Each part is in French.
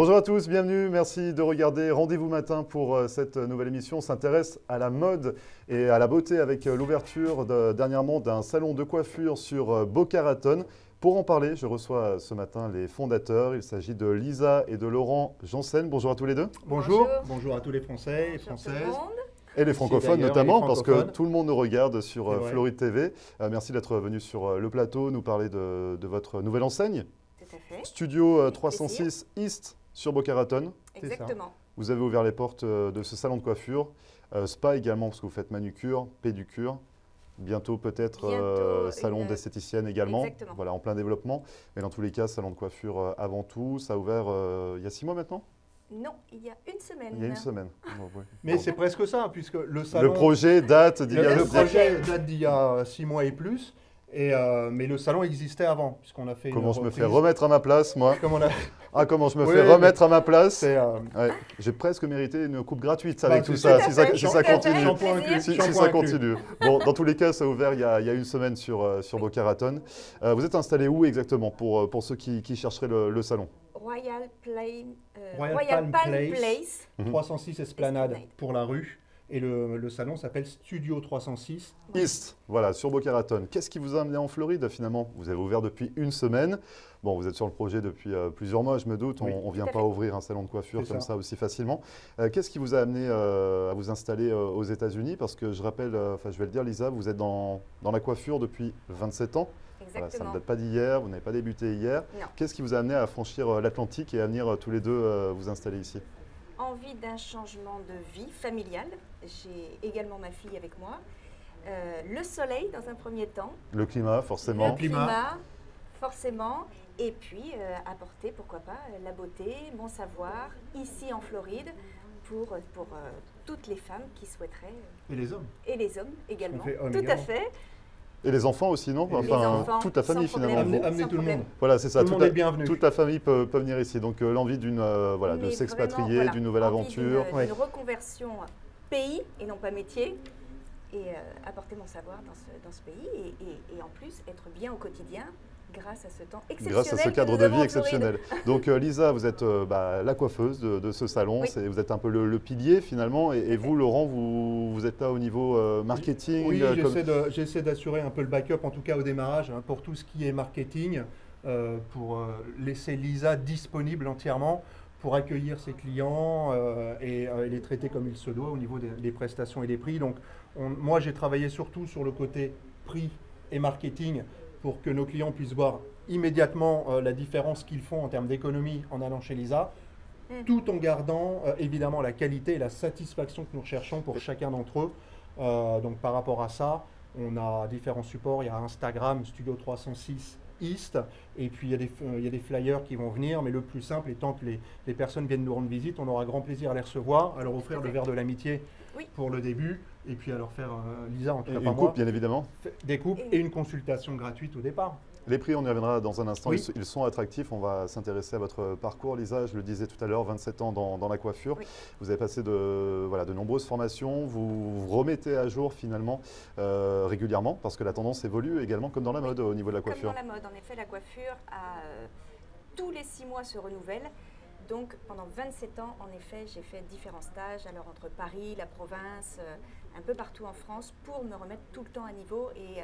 Bonjour à tous, bienvenue, merci de regarder Rendez-vous matin pour cette nouvelle émission. On s'intéresse à la mode et à la beauté avec l'ouverture dernièrement d'un salon de coiffure sur Boca Raton. Pour en parler, je reçois ce matin les fondateurs. Il s'agit de Lisa et de Laurent Janssen. Bonjour à tous les deux. Bonjour. Bonjour à tous les Français et Françaises. Et les francophones notamment, parce que francophones. tout le monde nous regarde sur C'est vrai. Floride TV. Merci d'être venu sur le plateau, nous parler de votre nouvelle enseigne. Tout à fait. Studio Avec 306 East sur Boca Raton. Exactement. Vous avez ouvert les portes de ce salon de coiffure. Spa également, parce que vous faites manucure, pédicure. Bientôt peut-être Bientôt, salon d'esthéticienne également. Exactement. Voilà, en plein développement. Mais dans tous les cas, salon de coiffure avant tout. Ça a ouvert il y a 6 mois maintenant. Non, il y a une semaine. Il y a une semaine. Bon, oui. Mais Bon. c'est presque ça, puisque le salon. Le projet date d'il y a le deux ans. projet date d'il y a 6 mois et plus. Mais le salon existait avant, puisqu'on a fait. Comment une je me fais reprise. remettre à ma place, moi? Comment on a. Ah, comment je me Oui, fais oui, remettre à ma place? C'est. Ouais, j'ai presque mérité une coupe gratuite Bah, avec tout c'est ça, ça. si ça, Tout à si fait. ça Tout à fait. continue. Shampoing Plaisir. inclus. Si Shampoing ça inclus. continue. Bon, dans tous les cas, ça a ouvert il y a une semaine sur Boca Raton. Vous êtes installé où exactement pour ceux qui chercheraient le salon? Royal Royal Palm Palm Place. 306 Esplanade Esplanade. pour la rue. Et le salon s'appelle Studio 306. East, voilà, sur Boca Raton. Qu'est-ce qui vous a amené en Floride finalement? Vous avez ouvert depuis une semaine. Bon, vous êtes sur le projet depuis plusieurs mois, je me doute. Oui, On ne vient tout à pas fait. ouvrir un salon de coiffure C'est comme ça. ça aussi facilement. Qu'est-ce qui vous a amené à vous installer aux États-Unis? Parce que je rappelle, enfin je vais le dire, Lisa, vous êtes dans la coiffure depuis 27 ans. Voilà, ça Exactement. ne date pas d'hier, vous n'avez pas débuté hier. Non. Qu'est-ce qui vous a amené à franchir l'Atlantique et à venir tous les deux vous installer ici? Envie d'un changement de vie familiale. J'ai également ma fille avec moi. Le soleil dans un premier temps. Le climat, forcément. Le climat. climat, forcément. Et puis apporter, pourquoi pas, la beauté, mon savoir, ici en Floride, pour toutes les femmes qui souhaiteraient, Et les hommes. et les hommes également. fait hommes Tout à également. fait. Et les enfants aussi, non? Et les enfants, toute la famille sans problème. finalement. Amenez Sans tout le problème. monde. Voilà, c'est ça. Tout le monde est bienvenu. Toute la famille peut venir ici. Donc l'envie d'une, voilà, de Mais s'expatrier, vraiment, voilà, d'une nouvelle envie aventure. D'une reconversion pays et non pas métier. Et apporter mon savoir dans ce pays et en plus être bien au quotidien grâce à ce temps exceptionnel. Grâce à ce que cadre nous de avons vie en Floride. exceptionnel. Donc Lisa, vous êtes la coiffeuse de ce salon. Oui. Vous êtes un peu le pilier finalement. Et vous, Laurent, vous êtes là au niveau marketing. Oui, comme- j'essaie d'assurer un peu le backup, en tout cas au démarrage, hein, pour tout ce qui est marketing, pour laisser Lisa disponible entièrement pour accueillir ses clients et les traiter comme il se doit au niveau des prestations et des prix. Donc, moi, j'ai travaillé surtout sur le côté prix et marketing pour que nos clients puissent voir immédiatement la différence qu'ils font en termes d'économie en allant chez Lisa, tout en gardant évidemment la qualité et la satisfaction que nous recherchons pour chacun d'entre eux. Donc par rapport à ça, on a différents supports. Il y a Instagram, Studio 306 East, et puis il y a des flyers qui vont venir, mais le plus simple étant que les personnes viennent nous rendre visite, on aura grand plaisir à les recevoir, à leur offrir le verre de l'amitié Oui. pour le début, et puis à leur faire, Lisa en tout Et cas une par coupe, moi, bien évidemment. des coupes Et- et une consultation gratuite au départ. Les prix, on y reviendra dans un instant. Oui. Ils sont attractifs. On va s'intéresser à votre parcours, Lisa. Je le disais tout à l'heure, 27 ans dans la coiffure. Oui. Vous avez passé de nombreuses formations. Vous vous remettez à jour finalement régulièrement parce que la tendance évolue également comme dans la mode au niveau de la Comme coiffure. dans la mode, en effet, la coiffure tous les 6 mois se renouvelle. Donc pendant 27 ans, en effet, j'ai fait différents stages, alors entre Paris, la province, un peu partout en France, pour me remettre tout le temps à niveau et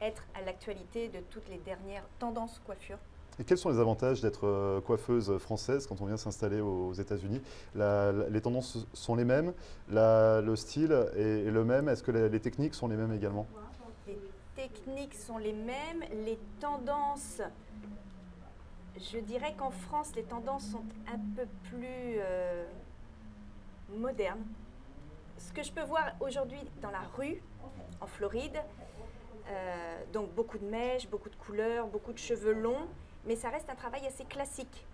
être à l'actualité de toutes les dernières tendances coiffure. Et quels sont les avantages d'être coiffeuse française quand on vient s'installer aux États-Unis? Les tendances sont les mêmes, le style est le même. Est-ce que les techniques sont les mêmes également? Les techniques sont les mêmes, les tendances, je dirais qu'en France, les tendances sont un peu plus modernes. Ce que je peux voir aujourd'hui dans la rue, en Floride, donc beaucoup de mèches, beaucoup de couleurs, beaucoup de cheveux longs, mais ça reste un travail assez classique.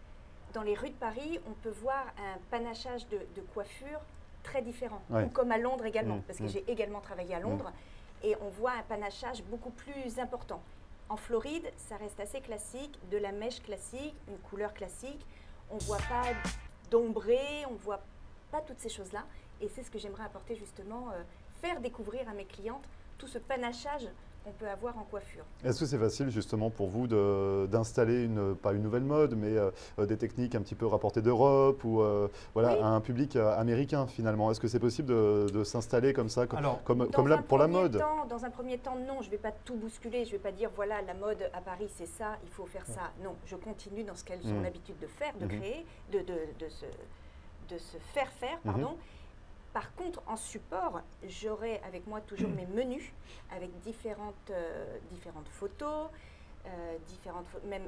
Dans les rues de Paris, on peut voir un panachage de coiffure très différent, Ouais. ou comme à Londres également, Mmh, parce que mmh. j'ai également travaillé à Londres, et on voit un panachage beaucoup plus important. En Floride, ça reste assez classique, de la mèche classique, une couleur classique, on ne voit pas d'ombré, on ne voit pas toutes ces choses-là, et c'est ce que j'aimerais apporter justement, faire découvrir à mes clientes tout ce panachage on peut avoir en coiffure. Est-ce que c'est facile justement pour vous d'installer pas une nouvelle mode, mais des techniques un petit peu rapportées d'Europe ou voilà, Oui. à un public américain finalement? Est-ce que c'est possible de s'installer comme ça, Alors, comme Dans un pour la premier mode? Dans un premier temps, non, je ne vais pas tout bousculer, je ne vais pas dire voilà, la mode à Paris c'est ça, il faut faire ça. Non, je continue dans ce qu'elles ont l'habitude de faire, de créer, de se faire faire, pardon. Par contre, en support, j'aurai avec moi toujours mes menus avec différentes photos, même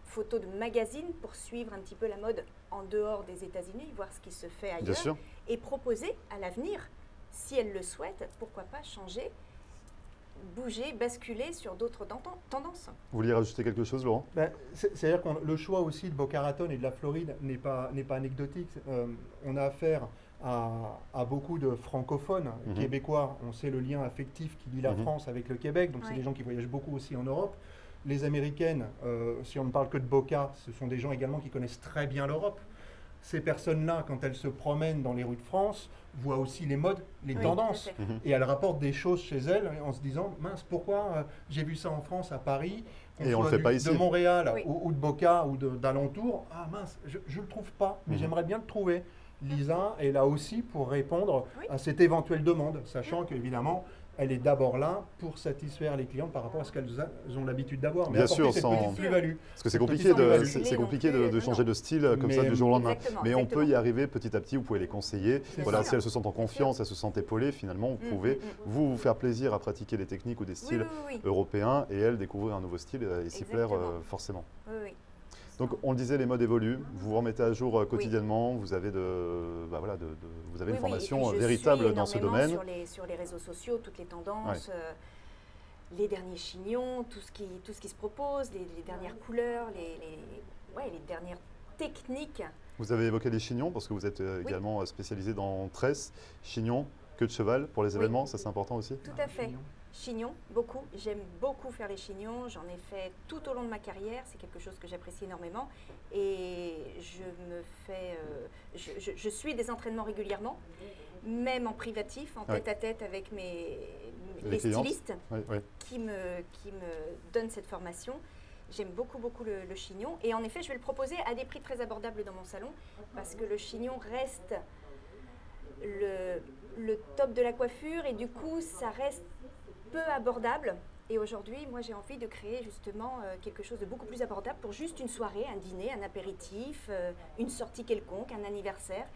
photos de magazines pour suivre un petit peu la mode en dehors des États-Unis, voir ce qui se fait Bien ailleurs sûr. et proposer à l'avenir, si elles le souhaitent, pourquoi pas changer, bouger, basculer sur d'autres tendances. Vous vouliez rajouter quelque chose, Laurent? Ben, c'est-à-dire que le choix aussi de Boca Raton et de la Floride n'est pas anecdotique. On a affaire à beaucoup de francophones québécois. On sait le lien affectif qui lie la France avec le Québec, donc c'est des gens qui voyagent beaucoup aussi en Europe. Les Américaines, si on ne parle que de Boca, ce sont des gens également qui connaissent très bien l'Europe. Ces personnes-là, quand elles se promènent dans les rues de France, voient aussi les modes, les tendances. Et elles rapportent des choses chez elles en se disant, mince, pourquoi j'ai vu ça en France, à Paris, et on le fait pas ici. de Montréal ou de Boca ou d'alentour. Ah mince, je ne le trouve pas, mais j'aimerais bien le trouver. Lisa est là aussi pour répondre à cette éventuelle demande, sachant qu'évidemment, elle est d'abord là pour satisfaire les clients par rapport à ce qu'elles ont l'habitude d'avoir. Mais Bien sûr, cette petite plus-value. Parce que c'est Cette compliqué de changer de style comme ça du jour au lendemain. Mais on peut y arriver petit à petit, vous pouvez les conseiller. Voilà, si elles se sentent en confiance, elles se sentent épaulées, finalement, vous pouvez vous faire plaisir à pratiquer des techniques ou des styles européens et elles découvrir un nouveau style et s'y plaire forcément. Donc, on le disait, les modes évoluent. Vous vous remettez à jour quotidiennement. Vous avez, vous avez une formation véritable dans ce domaine. Sur les réseaux sociaux, toutes les tendances, les derniers chignons, tout ce qui se propose, les dernières couleurs, les dernières techniques. Vous avez évoqué les chignons parce que vous êtes également spécialisé dans tresse, chignons, queue de cheval pour les événements. Ça, c'est important aussi. Tout à fait. Chignons, beaucoup. J'aime beaucoup faire les chignons. J'en ai fait tout au long de ma carrière. C'est quelque chose que j'apprécie énormément. Et je suis des entraînements régulièrement, même en privatif, en tête-à-tête avec les stylistes qui me donnent cette formation. J'aime beaucoup, beaucoup le chignon. Et en effet, je vais le proposer à des prix très abordables dans mon salon parce que le chignon reste le top de la coiffure et du coup, ça reste peu abordable. Et aujourd'hui, moi, j'ai envie de créer justement quelque chose de beaucoup plus abordable pour juste une soirée, un dîner, un apéritif, une sortie quelconque, un anniversaire,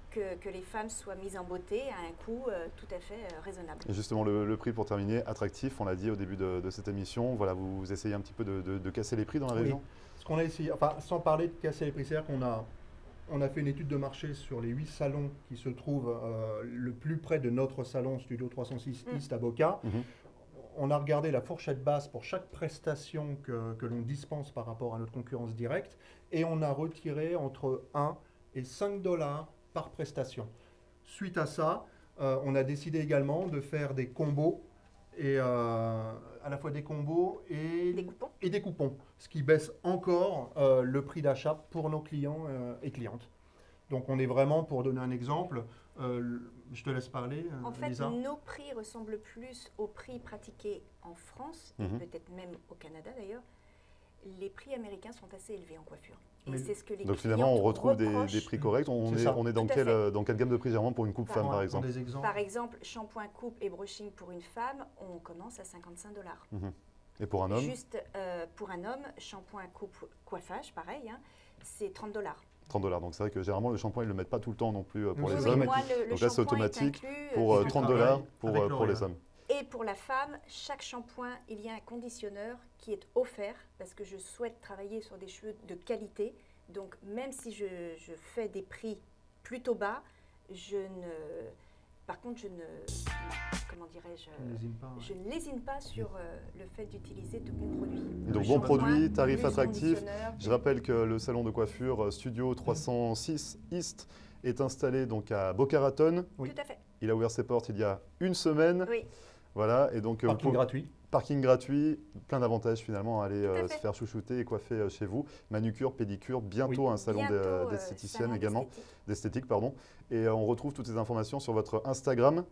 que les femmes soient mises en beauté à un coût tout à fait raisonnable. Et justement, le prix pour terminer, attractif, on l'a dit au début de cette émission. Voilà, vous essayez un petit peu de casser les prix dans la région? Ce qu'on a essayé, enfin, sans parler de casser les prix, c'est-à-dire qu'on a fait une étude de marché sur les 8 salons qui se trouvent le plus près de notre salon Studio 306 East à Boca. On a regardé la fourchette basse pour chaque prestation que l'on dispense par rapport à notre concurrence directe et on a retiré entre 1 et 5 $ par prestation. Suite à ça, on a décidé également de faire des combos, et à la fois des combos et des coupons, ce qui baisse encore le prix d'achat pour nos clients et clientes. Donc on est vraiment, pour donner un exemple, je te laisse parler, en fait, Lisa. nos prix ressemblent plus aux prix pratiqués en France, et peut-être même au Canada d'ailleurs. Les prix américains sont assez élevés en coiffure. Et c'est ce que les donc finalement, on retrouve des prix corrects. On est dans quelle gamme de prix généralement pour une coupe femme, par exemple? Par exemple, shampoing, coupe et brushing pour une femme, on commence à 55 $. Et pour un homme? Juste pour un homme, shampoing, coupe, coiffage, pareil, hein, c'est 30 $. 30 $. Donc c'est vrai que généralement, le shampoing, ils ne le mettent pas tout le temps non plus pour les oui, hommes. Moi, donc là, c'est automatique pour 30 $ pour les hommes. Et pour la femme, chaque shampoing, il y a un conditionneur qui est offert parce que je souhaite travailler sur des cheveux de qualité. Donc, même si je fais des prix plutôt bas, par contre, comment dirais-je, je ne lésine pas sur le fait d'utiliser de bons produits. Donc, bons produits, tarifs attractifs. Je rappelle que le salon de coiffure Studio 306 East est installé donc à Boca Raton. Tout à fait. Il a ouvert ses portes il y a une semaine. Oui. Voilà, et donc parking gratuit. Parking gratuit, plein d'avantages finalement à aller se faire chouchouter et coiffer chez vous. Manucure, pédicure, bientôt un salon d'esthéticienne également, d'esthétique pardon. Et on retrouve toutes ces informations sur votre Instagram,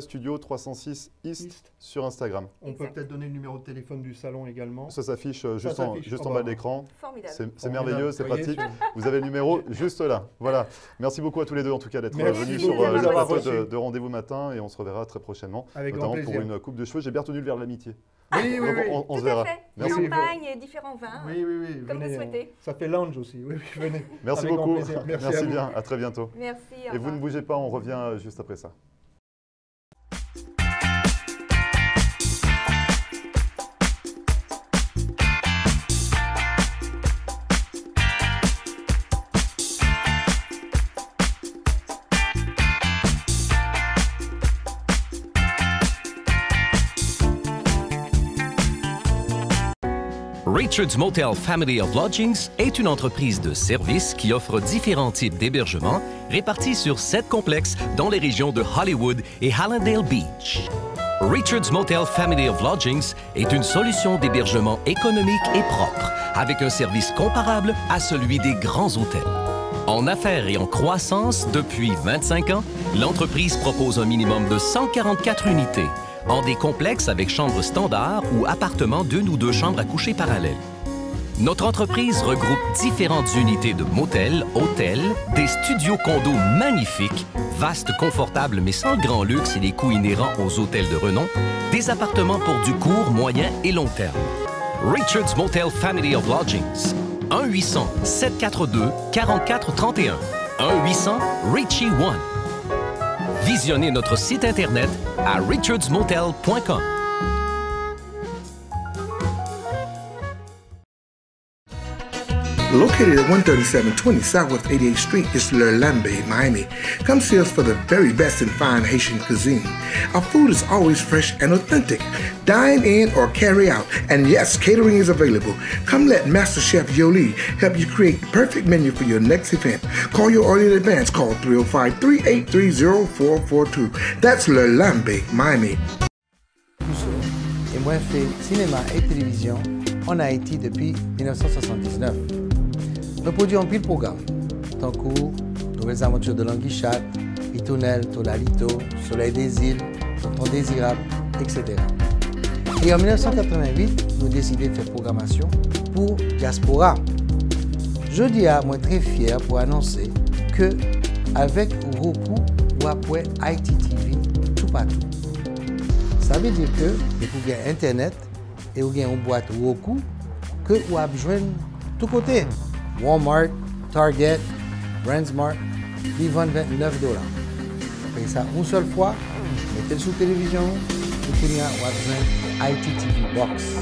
@studio 306 East sur Instagram. On peut peut-être donner le numéro de téléphone du salon également. Ça s'affiche juste en bas de l'écran. C'est merveilleux, c'est pratique. Vous avez le numéro juste là. Voilà. Merci beaucoup à tous les deux en tout cas d'être venus sur le plateau de Rendez-vous Matin et on se reverra très prochainement, notamment pour une coupe de cheveux. J'ai bien retenu le verre de l'amitié. Oui, on se verra. Merci. Champagne et différents vins. Oui. Comme vous souhaitez. Ça fait lounge aussi. Oui, venez. Merci beaucoup. Merci bien. À très bientôt. Merci. Et vous ne bougez pas, on revient juste après ça. Richard's Motel Family of Lodgings est une entreprise de services qui offre différents types d'hébergements répartis sur 7 complexes dans les régions de Hollywood et Hallandale Beach. Richard's Motel Family of Lodgings est une solution d'hébergement économique et propre, avec un service comparable à celui des grands hôtels. En affaires et en croissance depuis 25 ans, l'entreprise propose un minimum de 144 unités, en des complexes avec chambres standards ou appartements d'1 ou 2 chambres à coucher parallèles. Notre entreprise regroupe différentes unités de motels, hôtels, des studios condos magnifiques, vastes, confortables mais sans le grand luxe et les coûts inhérents aux hôtels de renom, des appartements pour du court, moyen et long terme. Richard's Motel Family of Lodgings. 1-800-742-4431. 1-800-RICHIE-1. Visionnez notre site internet à richardsmotel.com. Located at 13720 Southwest 88th Street is Le Lambe, Miami. Come see us for the very best in fine Haitian cuisine. Our food is always fresh and authentic. Dine in or carry out, and yes, catering is available. Come let Master Chef Yoli help you create the perfect menu for your next event. Call your order in advance. Call 305-383-0442. That's Le Lambe, Miami. Et moi, je fais cinéma et télévision en Haïti depuis 1979. Nous produisons pile programme, tant que Nouvelles Aventures de l'Anguichat, Itounel, Tolalito, Soleil des îles, Tonton Désirable, etc. Et en 1988, nous décidons de faire programmation pour Diaspora. Je dis à moi très fier pour annoncer que avec Roku ou après ITTV, tout partout. Ça veut dire que vous avez Internet et vous avez une boîte Roku que vous avez besoin de tous côtés. Walmart, Target, Brandsmart, ils vendent $29. Vous payez ça une seule fois, mettez-le sous télévision, vous avez besoin ITTV Box.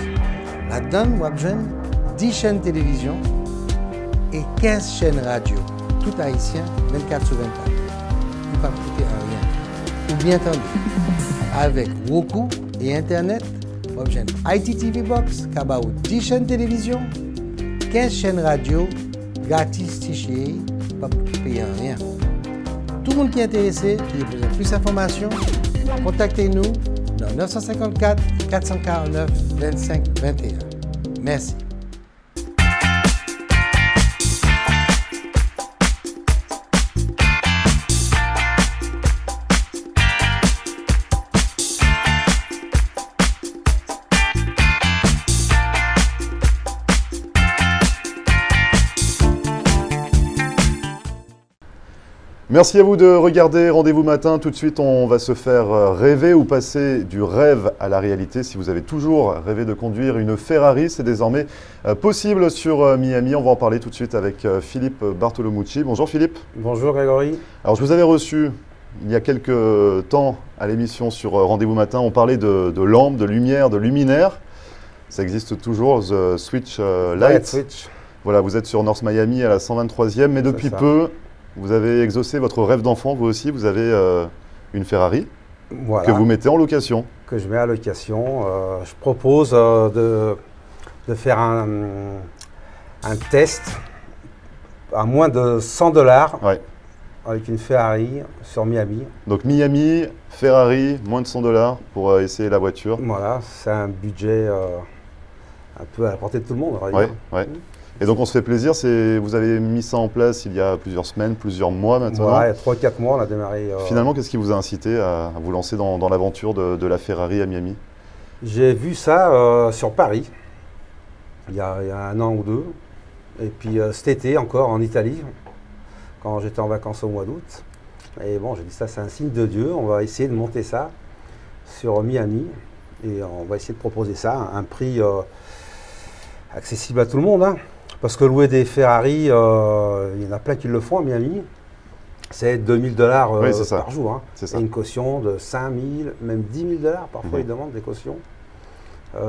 Là-dedans, vous avez besoin 10 chaînes télévision et 15 chaînes radio, tout haïtien, 24 sur 24. Vous ne pas coûter rien. Ou bien entendu, avec Roku et Internet, vous avez besoin ITTV Box, qui a 10 chaînes télévision, 15 chaînes radio, gratis, tiché, pas payer rien. Tout le monde qui est intéressé, qui a besoin de plus d'informations, contactez-nous dans 954 449 25 21. Merci. Merci à vous de regarder Rendez-vous Matin. Tout de suite, on va se faire rêver ou passer du rêve à la réalité. Si vous avez toujours rêvé de conduire une Ferrari, c'est désormais possible sur Miami. On va en parler tout de suite avec Philippe Bartolomucci. Bonjour Philippe. Bonjour Grégory. Alors je vous avais reçu il y a quelques temps à l'émission sur Rendez-vous Matin. On parlait de lampes, de lumière, de luminaires. Ça existe toujours, The Switch Light. Switch. Voilà, vous êtes sur North Miami à la 123e, mais depuis peu, vous avez exaucé votre rêve d'enfant, vous aussi, vous avez une Ferrari que vous mettez en location. Que je mets à location. Je propose de faire un test à moins de $100. Ouais. avec une Ferrari sur Miami. Donc Miami, Ferrari, moins de 100 $ pour essayer la voiture. Voilà, c'est un budget un peu à la portée de tout le monde, on va Ouais, dire. ouais. Et donc on se fait plaisir, vous avez mis ça en place il y a plusieurs semaines, plusieurs mois maintenant. Voilà, il y a 3-4 mois, on a démarré. Finalement, qu'est-ce qui vous a incité à vous lancer dans l'aventure de la Ferrari à Miami? J'ai vu ça sur Paris, il y a 1 an ou 2. Et puis cet été encore en Italie, quand j'étais en vacances au mois d'août. Et bon, j'ai dit ça, c'est un signe de Dieu, on va essayer de monter ça sur Miami. Et on va essayer de proposer ça à un prix accessible à tout le monde. Hein. Parce que louer des Ferrari, il y en a plein qui le font à Miami. C'est 2000 $ Oui, par jour. Hein. C'est ça. Et une caution de 5000, même 10 000 $. Parfois, ils demandent des cautions. C'est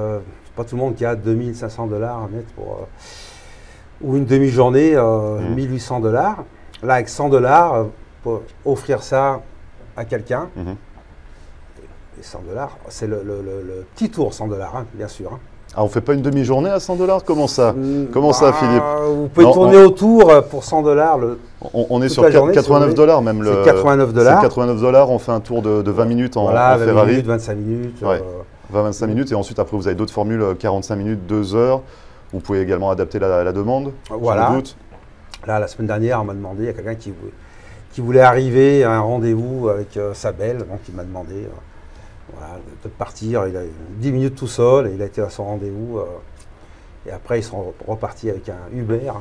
pas tout le monde qui a 2500 $ à mettre pour... ou une demi-journée, 1800 $. Là, avec 100 $, pour offrir ça à quelqu'un. Et 100 $, c'est le petit tour 100 $, hein, bien sûr. Hein. Ah, on ne fait pas une demi-journée à 100 $? Comment ça? Comment ça, Philippe? Vous pouvez tourner autour pour 100 $. On est sur 89 $ même. C'est 89 $. C'est 89 $, on fait un tour de 20 minutes en Ferrari. 20 minutes, 25 minutes. Ouais. 20-25 minutes, et ensuite après vous avez d'autres formules, 45 minutes, 2 heures. Vous pouvez également adapter la demande. Voilà. Sans doute. Là, la semaine dernière, on m'a demandé, il y a quelqu'un qui voulait arriver à un rendez-vous avec sa belle, donc il m'a demandé voilà, de partir. Il a eu 10 minutes tout seul, et il a été à son rendez-vous. Et après, ils sont repartis avec un Uber.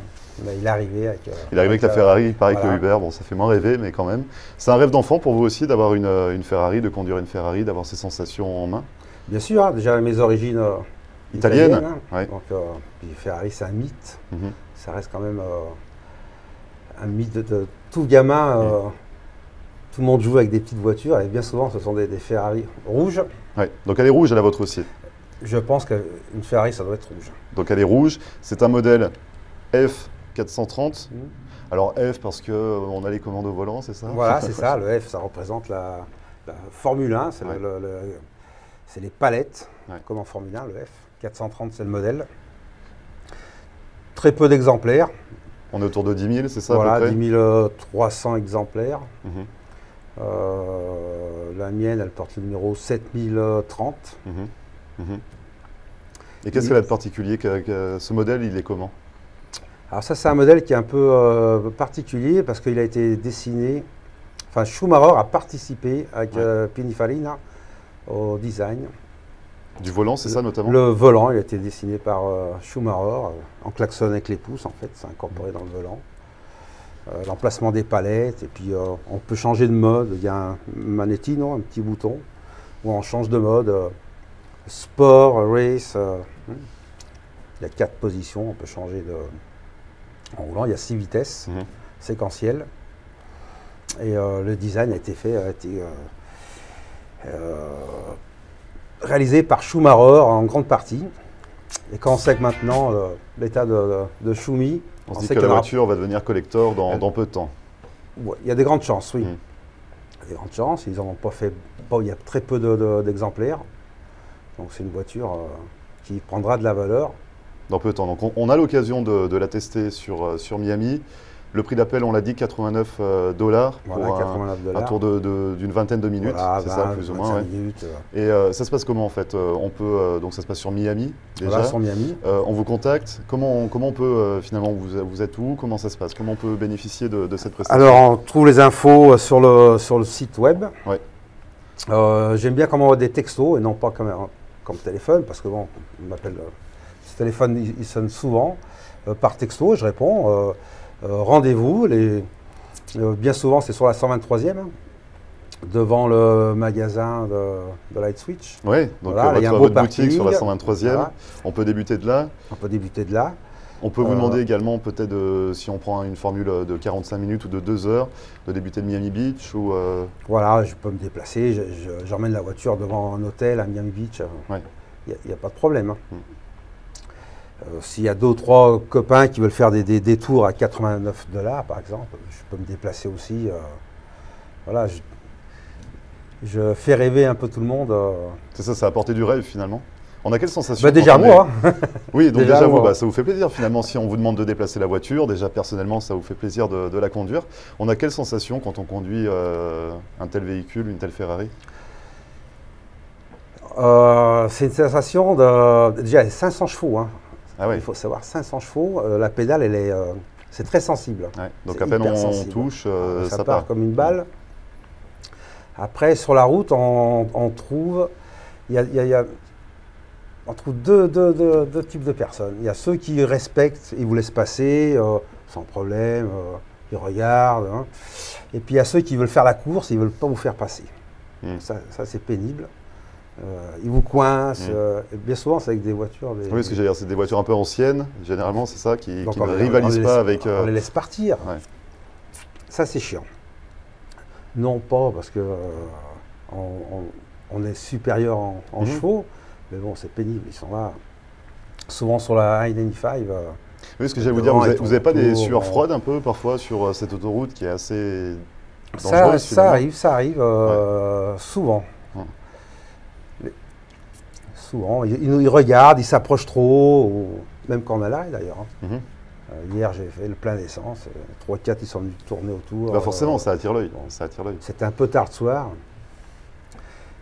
Mais il est arrivé avec... il est arrivé avec la Ferrari, il paraît voilà. que le Uber, bon, ça fait moins rêver, mais quand même. C'est un rêve d'enfant pour vous aussi d'avoir une Ferrari, de conduire une Ferrari, d'avoir ces sensations en main? Bien sûr, hein, déjà mes origines italiennes. hein. Ouais. Donc, puis Ferrari, c'est un mythe. Ça reste quand même un mythe de tout gamin. Tout le monde joue avec des petites voitures, et bien souvent, ce sont des Ferrari rouges. Ouais. Donc elle est rouge, elle a votre aussi. Je pense qu'une Ferrari, ça doit être rouge. Donc elle est rouge. C'est un modèle F430. Alors F parce qu'on a les commandes au volant, c'est ça? Voilà, c'est ça. Le F, ça représente la Formule 1. C'est c'est les palettes, comme en Formule 1, le F. 430, c'est le modèle. Très peu d'exemplaires. On est autour de 10 000, c'est ça? Voilà, à peu près 10 300 exemplaires. La mienne, elle porte le numéro 7030. Et qu'est-ce qu'elle a de particulier que ce modèle, il est comment? Alors ça, c'est un modèle qui est un peu particulier parce qu'il a été dessiné... Enfin, Schumacher a participé avec Pininfarina au design. Du volant, c'est ça notamment? Le volant, il a été dessiné par Schumacher, en klaxon avec les pouces en fait, c'est incorporé dans le volant. L'emplacement des palettes, et puis on peut changer de mode, il y a un manettino, un petit bouton, où on change de mode, sport, race, il y a 4 positions, on peut changer en roulant, il y a 6 vitesses séquentielles, et le design a été réalisé par Schumacher en grande partie. Et quand on sait que maintenant l'état de Schumi, on se dit que la voiture va devenir collector dans peu de temps. Ouais, il y a des grandes chances, oui. Il y a des grandes chances, ils n'en ont pas fait. Il y a très peu d'exemplaires. Donc c'est une voiture qui prendra de la valeur. Dans peu de temps. Donc on a l'occasion de la tester sur Miami. Le prix d'appel, on l'a dit, 89 $. Voilà, pour 89 $. Un tour d'une vingtaine de minutes, voilà, c'est ça, plus ou moins. Minutes, Et ça se passe comment en fait? Donc ça se passe sur Miami déjà. Voilà, sur Miami. On vous contacte. Comment on peut finalement, vous êtes où? Comment ça se passe? Comment on peut bénéficier de cette prestation? Alors on trouve les infos sur le site web. Ouais. J'aime bien comment on voit des textos et non pas comme téléphone, parce que bon, on m'appelle, ce téléphone il sonne souvent par texto, je réponds. Rendez-vous, bien souvent c'est sur la 123e, hein, devant le magasin de Light Switch. Oui, donc voilà, votre boutique sur la 123e, voilà. On peut débuter de là. On peut débuter de là. On peut vous demander également peut-être si on prend une formule de 45 minutes ou de 2 heures, de débuter de Miami Beach ou Voilà, je peux me déplacer, j'emmène la voiture devant un hôtel à Miami Beach, il n'y a pas de problème. Hein. S'il y a 2 ou 3 copains qui veulent faire des tours à 89 $ par exemple, je peux me déplacer aussi. Voilà, je fais rêver un peu tout le monde. C'est ça, ça a apporté du rêve finalement. On a quelle sensation Déjà quand on moi. Oui, donc Déjà déjà vous, moi. ça vous fait plaisir finalement si on vous demande de déplacer la voiture. Déjà personnellement, ça vous fait plaisir de la conduire. On a quelle sensation quand on conduit un tel véhicule, une telle Ferrari? C'est une sensation de déjà 500 chevaux. Hein. Ah ouais. Il faut savoir 500 chevaux. La pédale, c'est très sensible. Ouais. Donc C'est à peine hyper on sensible. touche, Ça ça part part. comme une balle. Après, sur la route, on trouve, on trouve deux types de personnes. Il y a ceux qui respectent, ils vous laissent passer sans problème, ils regardent. Hein. Et puis il y a ceux qui veulent faire la course, ils ne veulent pas vous faire passer. Ça c'est pénible. Ils vous coincent. Et bien souvent, c'est avec des voitures. Oui, ce que j'allais dire, c'est des voitures un peu anciennes, généralement, c'est ça, qui Donc, ne rivalisent pas avec. On les laisse partir. Ouais. Ça, c'est chiant. Non pas parce que on est supérieur en chevaux, mais bon, c'est pénible. Ils sont là. Souvent sur la I-95. Oui, ce que j'allais vous dire, vous n'avez pas des sueurs froides un peu parfois sur cette autoroute qui est assez dangereuse? Ça arrive souvent. Souvent, ils regardent, ils s'approchent trop, même quand on est là d'ailleurs. Hein. Hier, j'ai fait le plein d'essence. 3-4, ils sont venus tourner autour. Bah forcément, ça attire l'œil. C'était un peu tard le soir.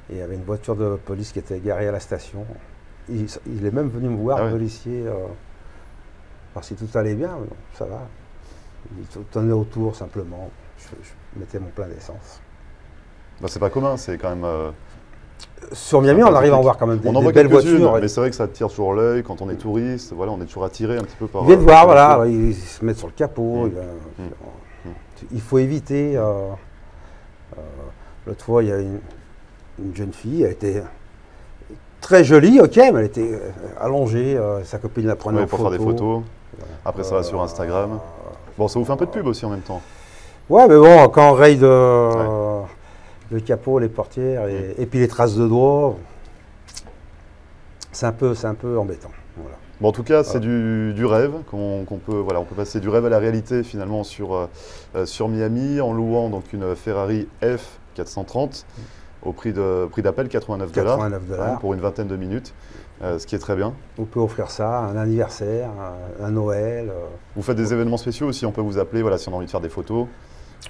Et il y avait une voiture de police qui était garée à la station. Il est même venu me voir, le policier, voir si tout allait bien. Mais non, ça va. Il tournait autour simplement. Je mettais mon plein d'essence. Bah, c'est pas commun, c'est quand même. Sur Miami, on arrive à en voir quand même des belles voitures. Mais c'est vrai que ça tire sur l'œil quand on est touriste. Voilà, on est toujours attiré un petit peu par. Ils viennent voir, voilà, ils se mettent sur le capot. Il faut éviter. L'autre fois, il y a une jeune fille, elle était très jolie, ok, mais elle était allongée. Sa copine la prenait en pour photo. faire des photos. Après, ça va sur Instagram. Bon, ça vous fait un peu de pub aussi en même temps. Ouais, mais bon, quand on raye le capot, les portières et puis les traces de doigts, c'est un peu embêtant. Voilà. Bon, en tout cas, c'est du rêve qu'on peut, on peut passer du rêve à la réalité finalement sur Miami en louant donc une Ferrari F430 au prix d'appel $89 pour une vingtaine de minutes, ce qui est très bien. On peut offrir ça à un anniversaire, un Noël. Vous faites des événements spéciaux aussi, on peut vous appeler si on a envie de faire des photos.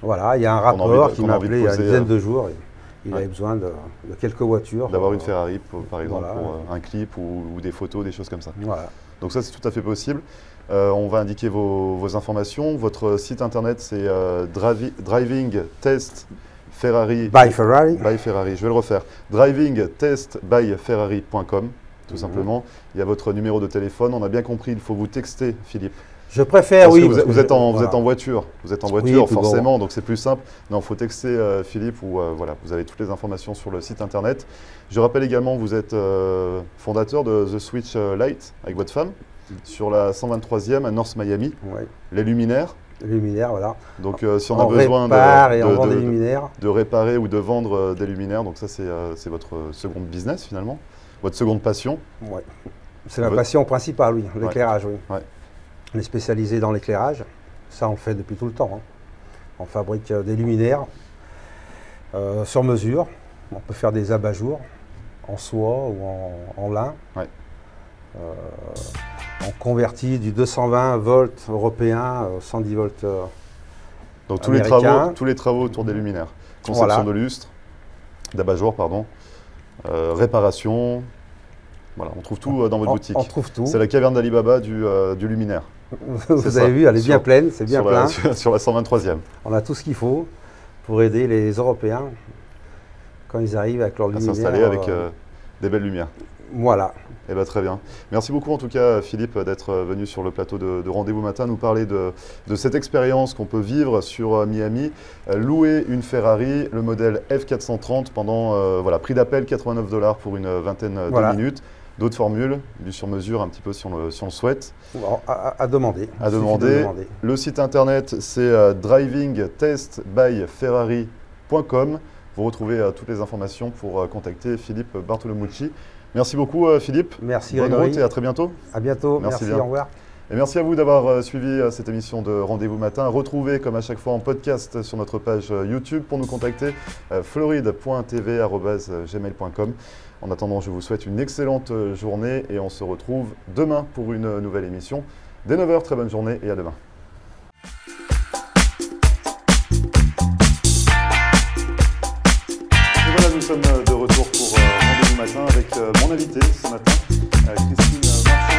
Voilà, il y a un rapport qui m'a appelé il y a une dizaine de jours. Il avait besoin de quelques voitures. D'avoir une Ferrari, par exemple, pour un clip ou des photos, des choses comme ça. Voilà. Donc ça, c'est tout à fait possible. On va indiquer vos informations. Votre site internet, c'est Driving Test Ferrari. By Ferrari. By Ferrari. Je vais le refaire. drivingtestbyferrari.com, tout simplement. Il y a votre numéro de téléphone. On a bien compris, il faut vous texter, Philippe. Je préfère, parce oui. Que vous êtes en voiture. Vous êtes en voiture, forcément, donc c'est plus simple. Non, il faut texter Philippe ou voilà, vous avez toutes les informations sur le site internet. Je rappelle également, vous êtes fondateur de The Switch Light avec votre femme sur la 123e à North Miami. Ouais. Les luminaires. Les luminaires, voilà. Donc si on a besoin de réparer ou de vendre des luminaires, donc ça c'est votre seconde business finalement, votre seconde passion. Ouais. C'est ma passion principale, oui, l'éclairage, oui. Ouais. On est spécialisé dans l'éclairage, ça on le fait depuis tout le temps. Hein. On fabrique des luminaires sur mesure, on peut faire des abat-jours en soie ou en lin. Ouais. On convertit du 220 volts européen 110 volts donc américain. tous les travaux autour des luminaires. Conception de lustre, d'abat-jour, pardon, réparation. Voilà, on trouve tout dans votre boutique. On trouve tout. C'est la caverne d'Alibaba du luminaire. Vous avez vu, elle est bien pleine, c'est bien plein. Sur la 123e. On a tout ce qu'il faut pour aider les Européens quand ils arrivent avec leurs luminaires. S'installer avec des belles lumières. Voilà. Eh bien, très bien. Merci beaucoup en tout cas Philippe d'être venu sur le plateau de Rendez-vous Matin, nous parler de cette expérience qu'on peut vivre sur Miami. Louer une Ferrari, le modèle F430 pendant prix d'appel $89 pour une vingtaine de minutes. D'autres formules, du sur-mesure un petit peu si on le souhaite. À demander. À demander. Le site internet c'est drivingtestbyferrari.com. Vous retrouvez toutes les informations pour contacter Philippe Bartolomucci. Merci beaucoup Philippe. Merci Bonne Grégory. route et à très bientôt. À bientôt. Merci bien. Au revoir. Et merci à vous d'avoir suivi cette émission de Rendez-vous Matin. Retrouvez comme à chaque fois en podcast sur notre page YouTube. Pour nous contacter, floride.tv@gmail.com. En attendant, je vous souhaite une excellente journée et on se retrouve demain pour une nouvelle émission. Dès 9h, très bonne journée et à demain. Et voilà, nous sommes de retour pour Rendez-vous Matin avec mon invité ce matin, Christine Marchand.